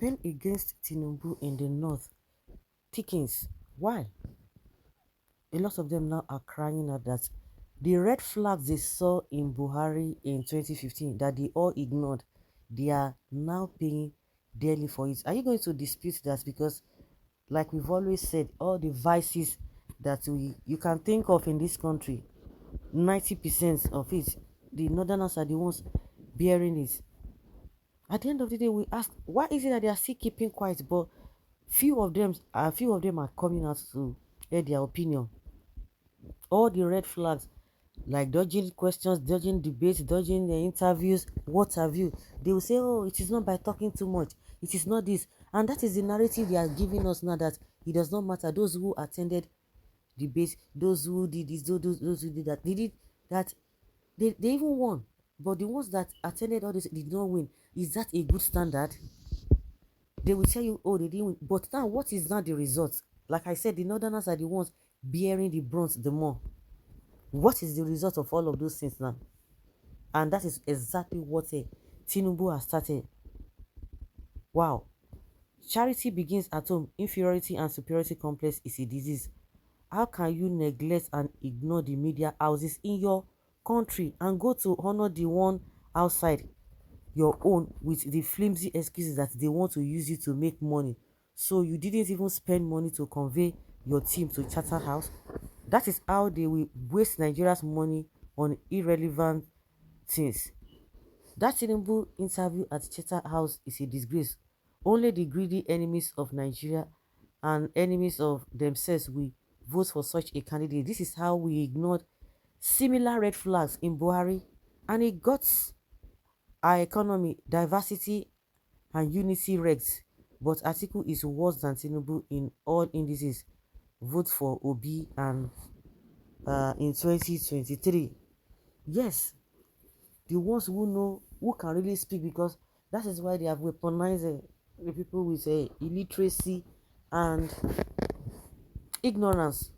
campaign against Tinubu in the north thickens. Why? A lot of them now are crying out that the red flags they saw in Buhari in 2015 that they all ignored, they are now paying dearly for it. Are you going to dispute that? Because, like we've always said, all the vices that you can think of in this country, 90% of it, the northerners are the ones bearing it. At the end of the day, we ask, why is it that they are still keeping quiet, but few of them are coming out to air their opinion. All the red flags, like dodging questions, dodging debates, dodging the interviews, what have you, they will say, oh, it is not by talking too much, it is not this. And that is the narrative they are giving us now, that it does not matter. Those who attended debates, those who did this, those who did that, they did that, they even won. But the ones that attended all this did not win. Is that a good standard? They will tell you, oh, they didn't win. But now, what is now the result? Like I said, the northerners are the ones bearing the brunt the more. What is the result of all of those things now? And that is exactly what Tinubu has started. Wow. Charity begins at home. Inferiority and superiority complex is a disease. How can you neglect and ignore the media houses in your country and go to honor the one outside your own with the flimsy excuses that they want to use you to make money? So you didn't even spend money to convey your team to Charterhouse. That is how they will waste Nigeria's money on irrelevant things. That Tinubu interview at Charterhouse is a disgrace. Only the greedy enemies of Nigeria and enemies of themselves will vote for such a candidate. This is how we ignored similar red flags in Buhari, and it got our economy, diversity, and unity wrecked. But Atiku is worse than Tinubu in all indices. Vote for Obi and in 2023. Yes, the ones who know, who can really speak, because that is why they have weaponized the people with illiteracy and ignorance,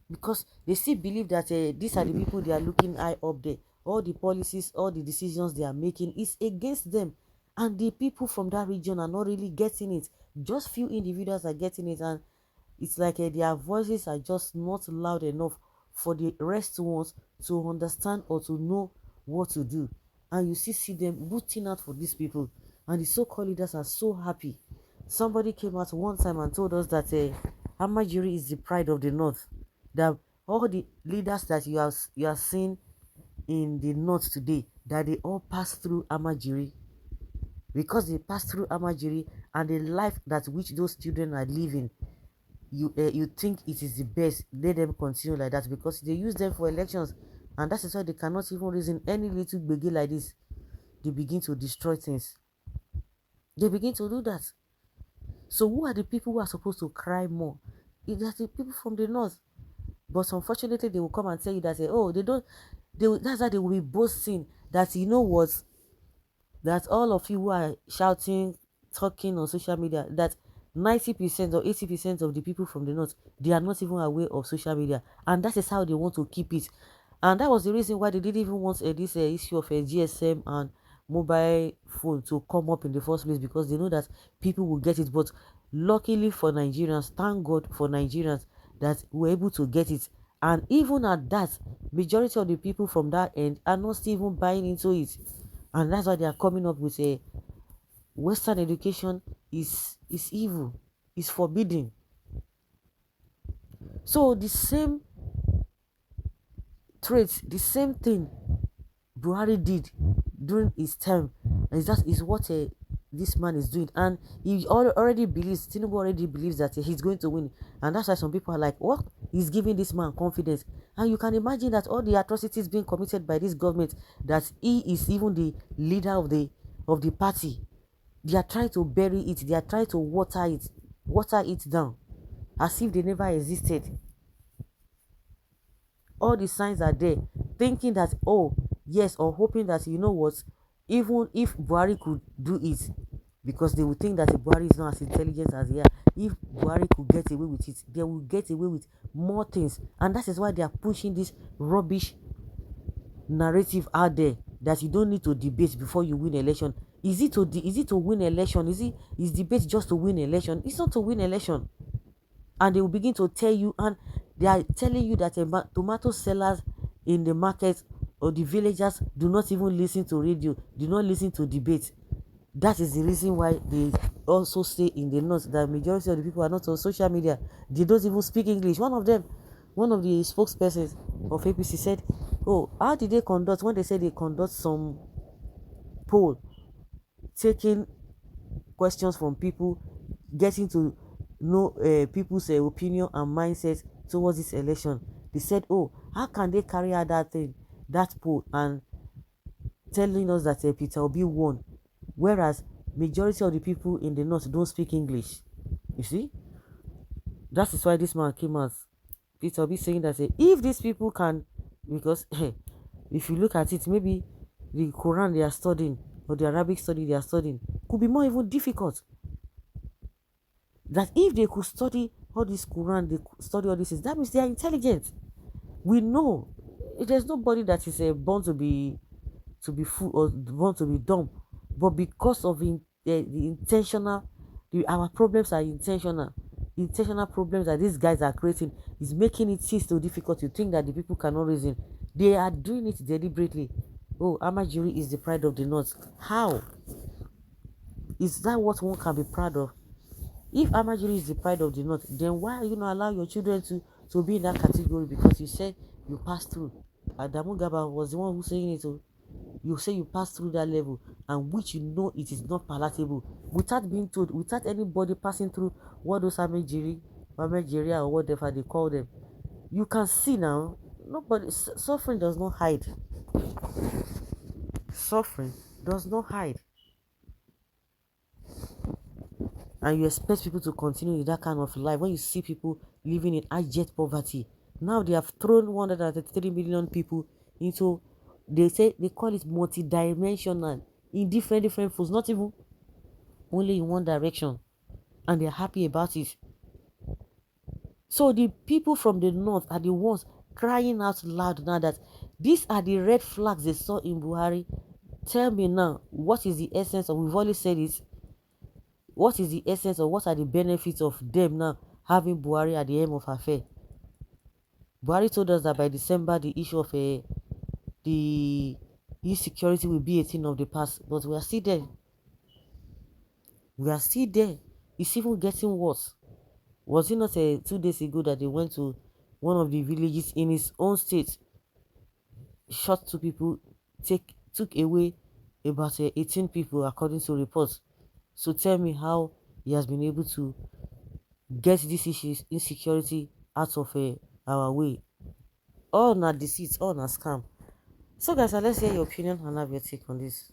because they still believe that these are the people they are looking high up there. All the policies, all the decisions they are making is against them, and the people from that region are not really getting it. Just few individuals are getting it, and it's like their voices are just not loud enough for the rest ones to understand or to know what to do. And you see them rooting out for these people, and the so-called leaders are so happy. Somebody came out one time and told us that Amajiri is the pride of the north. That all the leaders that you are seeing in the north today, that they all pass through Amajiri, because they pass through Amajiri, and the life that which those children are living, you think it is the best. Let them continue like that, because they use them for elections, and that is why they cannot even reason any little gbege like this. They begin to destroy things. They begin to do that. So who are the people who are supposed to cry more? It is the people from the north. But unfortunately, they will come and tell you that oh, they don't. That's how they will be boasting that, you know what, that all of you who are shouting, talking on social media, that 90% or 80% of the people from the north, they are not even aware of social media, and that is how they want to keep it. And that was the reason why they didn't even want this issue of a GSM and mobile phone to come up in the first place, because they know that people will get it. But luckily for Nigerians, thank God for Nigerians, that we're able to get it. And even at that, majority of the people from that end are not still even buying into it. And that's why they are coming up with a Western education is evil, is forbidden. So the same traits, the same thing Buhari did during his term, and that is what this man is doing. And he already believes, Tinubu already believes that he's going to win. And that's why some people are like, what? He's giving this man confidence. And you can imagine that all the atrocities being committed by this government, that he is even the leader of the party. They are trying to bury it. They are trying to water it down, as if they never existed. All the signs are there, thinking that, oh yes, or hoping that, you know what, even if Buhari could do it, because they would think that Buhari is not as intelligent as they are. If Buhari could get away with it, they will get away with more things. And that is why they are pushing this rubbish narrative out there, that you don't need to debate before you win election. Is it to win election? Is debate just to win election? It's not to win election. And they will begin to tell you, and they are telling you that tomato sellers in the market or the villagers do not even listen to radio, do not listen to debate. That is the reason why they also say in the north that majority of the people are not on social media. They don't even speak English. One of the spokespersons of APC said, oh, how did they conduct, when they said they conduct some poll, taking questions from people, getting to know people's opinion and mindset towards this election. They said, oh, how can they carry out that poll, and telling us that Peter Obi won, whereas majority of the people in the north don't speak English. You see, that is why this man came out. Peter Obi saying that if these people can, because if you look at it, maybe the Quran they are studying or the Arabic study they are studying could be more even difficult. That if they could study all this Quran, they could study all this, that means they are intelligent. We know there's nobody that is born to be fool or born to be dumb, but because of the intentional, our problems are intentional problems that these guys are creating is making it so difficult to think that the people cannot reason. They are doing it deliberately. Oh, Amajiri is the pride of the north. How is that what one can be proud of? If Amajiri is the pride of the north, then why are you not allow your children to be in that category? Because you said you passed through. Adamu Gaba was the one who saying it. So you say you passed through that level, and which you know it is not palatable, without being told, without anybody passing through what those Amajiri or whatever they call them. You can see now, nobody, suffering does not hide. Suffering does not hide. And you expect people to continue with that kind of life when you see people living in abject poverty. Now they have thrown 133 million people into, they call it multi-dimensional, in different foods, not even only in one direction, and they're happy about it. So the people from the north are the ones crying out loud now that these are the red flags they saw in Buhari. Tell me now, what is the essence of, we've always said it, what is the essence of, what are the benefits of them now having Buhari at the end of affair? Buhari told us that by December the issue of the insecurity will be a thing of the past, but we are still there. We are still there. It's even getting worse. Was it not 2 days ago that they went to one of the villages in his own state, shot 2 people, took away about 18 people according to reports? So tell me how he has been able to get this issues, insecurity out of our way. All not deceit, all not scam. So guys, let's hear your opinion and have your take on this.